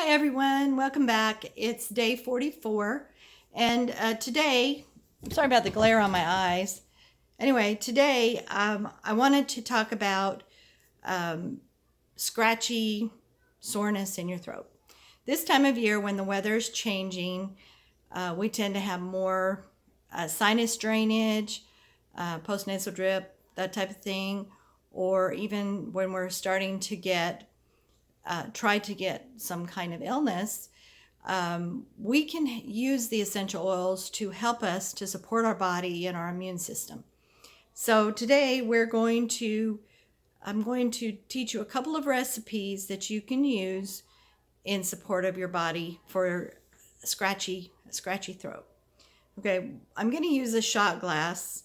Hi everyone, welcome back. It's day 44 and today, I'm sorry about the glare on my eyes. Anyway, today I wanted to talk about scratchy soreness in your throat. This time of year when the weather is changing, we tend to have more sinus drainage, postnasal drip, that type of thing, or even when we're starting to try to get some kind of illness, we can use the essential oils to help us to support our body and our immune system. So today I'm going to teach you a couple of recipes that you can use in support of your body for a scratchy throat. Okay, I'm going to use a shot glass.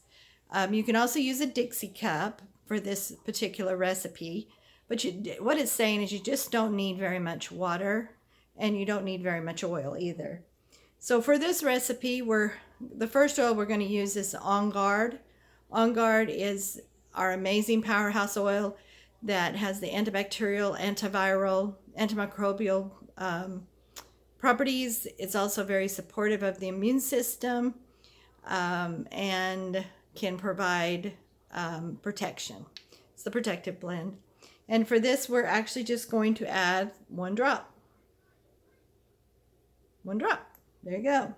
You can also use a Dixie cup for this particular recipe. But what it's saying is you just don't need very much water and you don't need very much oil either. So for this recipe, the first oil we're going to use is On Guard. On Guard is our amazing powerhouse oil that has the antibacterial, antiviral, antimicrobial properties. It's also very supportive of the immune system and can provide protection. It's the protective blend. And for this, we're actually just going to add one drop. One drop. There you go.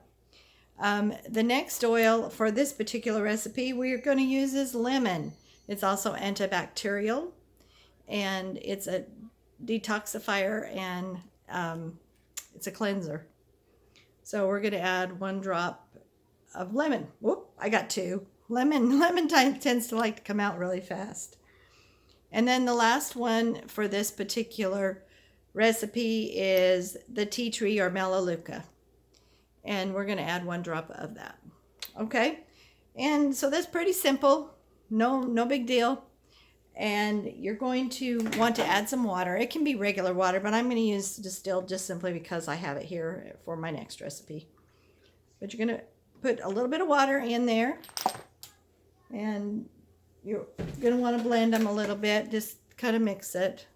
The next oil for this particular recipe we're going to use is lemon. It's also antibacterial, and it's a detoxifier, and it's a cleanser. So we're going to add one drop of lemon. Whoop, I got two. Lemon tends to like to come out really fast. And then the last one for this particular recipe is the tea tree or melaleuca. And we're going to add one drop of that. Okay? And so that's pretty simple. No big deal. And you're going to want to add some water. It can be regular water, but I'm going to use distilled just simply because I have it here for my next recipe. But you're going to put a little bit of water in there. And you're going to want to blend them a little bit, just kind of mix it.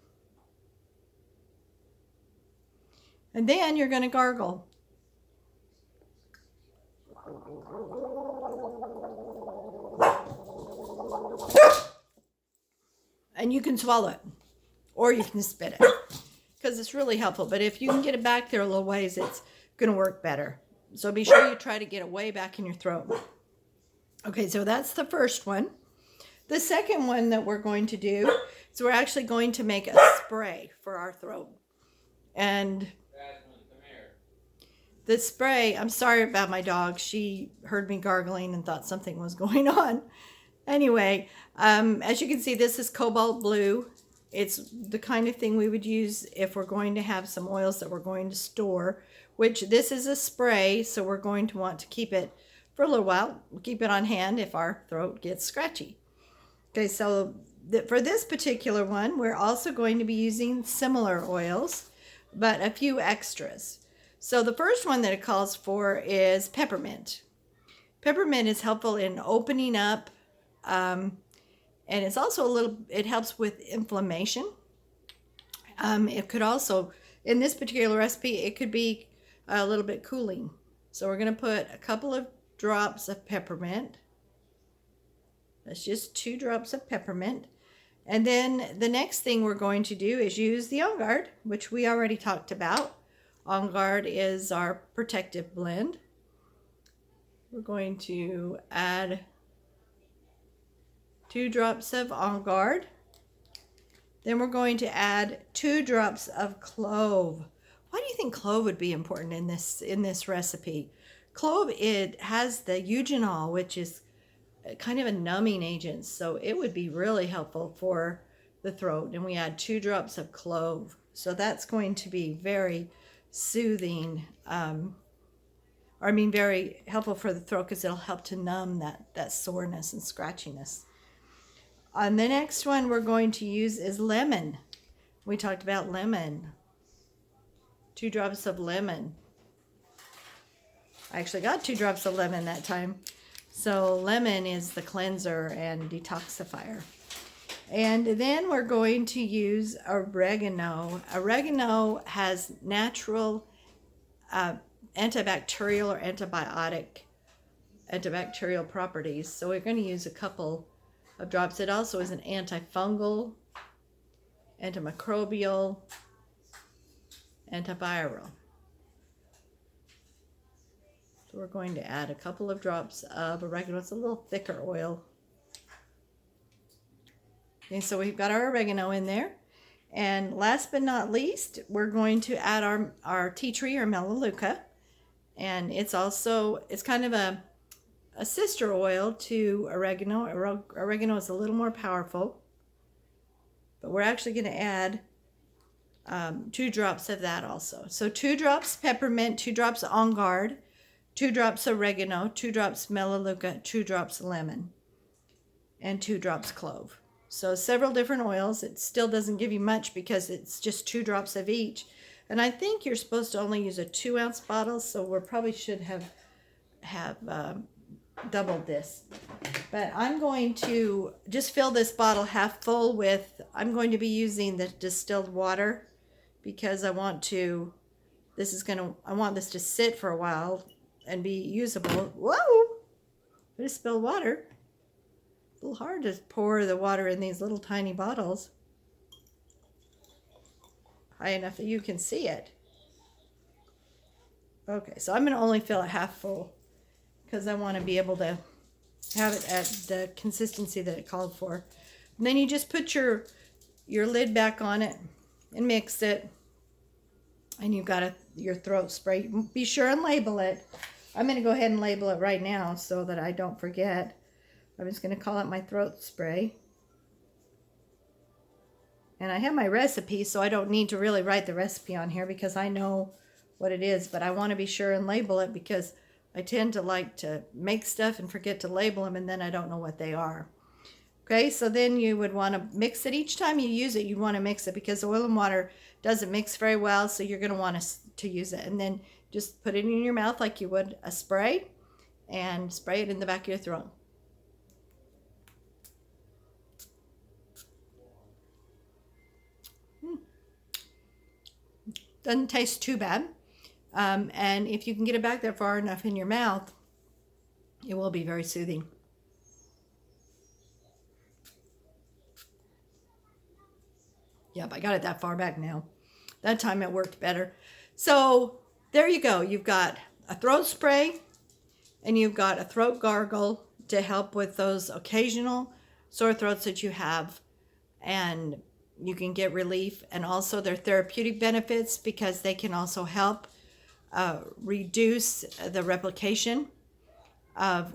And then you're going to gargle. And you can swallow it, or you can spit it, because it's really helpful. But if you can get it back there a little ways, it's going to work better. So be sure you try to get it way back in your throat. Okay, so that's the first one. The second one that we're going to do is we're actually going to make a spray for our throat. And the spray, I'm sorry about my dog. She heard me gargling and thought something was going on. Anyway, as you can see, this is cobalt blue. It's the kind of thing we would use if we're going to have some oils that we're going to store, which this is a spray, so we're going to want to keep it for a little while. We'll keep it on hand if our throat gets scratchy. Okay, so for this particular one, we're also going to be using similar oils, but a few extras. So the first one that it calls for is peppermint. Peppermint is helpful in opening up, and it's also it helps with inflammation. It could also, in this particular recipe, it could be a little bit cooling. So we're going to put a couple of drops of peppermint. That's just 2 drops of peppermint. And then the next thing we're going to do is use the On Guard, which we already talked about. On Guard is our protective blend. We're going to add 2 drops of On Guard. Then we're going to add 2 drops of clove. Why do you think clove would be important in this recipe? Clove, it has the eugenol, which is kind of a numbing agent, so it would be really helpful for the throat. And we add 2 drops of clove, so that's going to be very soothing, very helpful for the throat, because it'll help to numb that soreness and scratchiness. On the next one we're going to use is lemon. We talked about lemon. 2 drops of lemon. I actually got 2 drops of lemon that time. So lemon is the cleanser and detoxifier. And then we're going to use oregano. Oregano has natural antibacterial or antibacterial properties. So we're going to use a couple of drops. It also is an antifungal, antimicrobial, antiviral. So we're going to add a couple of drops of oregano. It's a little thicker oil. Okay, so we've got our oregano in there. And last but not least, we're going to add our tea tree or melaleuca. And it's kind of a sister oil to oregano. Oregano is a little more powerful. But we're actually going to add 2 drops of that also. So 2 drops peppermint, 2 drops on guard, 2 drops oregano, 2 drops melaleuca, 2 drops lemon, and 2 drops clove. So several different oils. It still doesn't give you much because it's just 2 drops of each. And I think you're supposed to only use a 2-ounce bottle, so we probably should have doubled this. But I'm going to just fill this bottle half full with, I'm going to be using the distilled water because I want this to sit for a while and be usable. Whoa! I just spilled water. A little hard to pour the water in these little tiny bottles high enough that you can see it. Okay, so I'm going to only fill it half full because I want to be able to have it at the consistency that it called for. And then you just put your lid back on it and mix it. And you've got your throat spray. Be sure and label it. I'm going to go ahead and label it right now so that I don't forget. I'm just going to call it my throat spray. And I have my recipe, so I don't need to really write the recipe on here because I know what it is. But I want to be sure and label it because I tend to like to make stuff and forget to label them, and then I don't know what they are. Okay, so then you would want to mix it. Each time you use it, you want to mix it because oil and water doesn't mix very well, so you're going to want to use it. And then just put it in your mouth like you would a spray and spray it in the back of your throat. Doesn't taste too bad. And if you can get it back there far enough in your mouth, it will be very soothing. Yep, I got it that far back now. That time it worked better. So there you go. You've got a throat spray and you've got a throat gargle to help with those occasional sore throats that you have. And you can get relief. And also their therapeutic benefits because they can also help reduce the replication of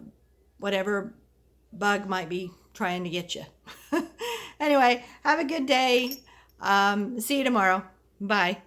whatever bug might be trying to get you. Anyway, have a good day. See you tomorrow. Bye.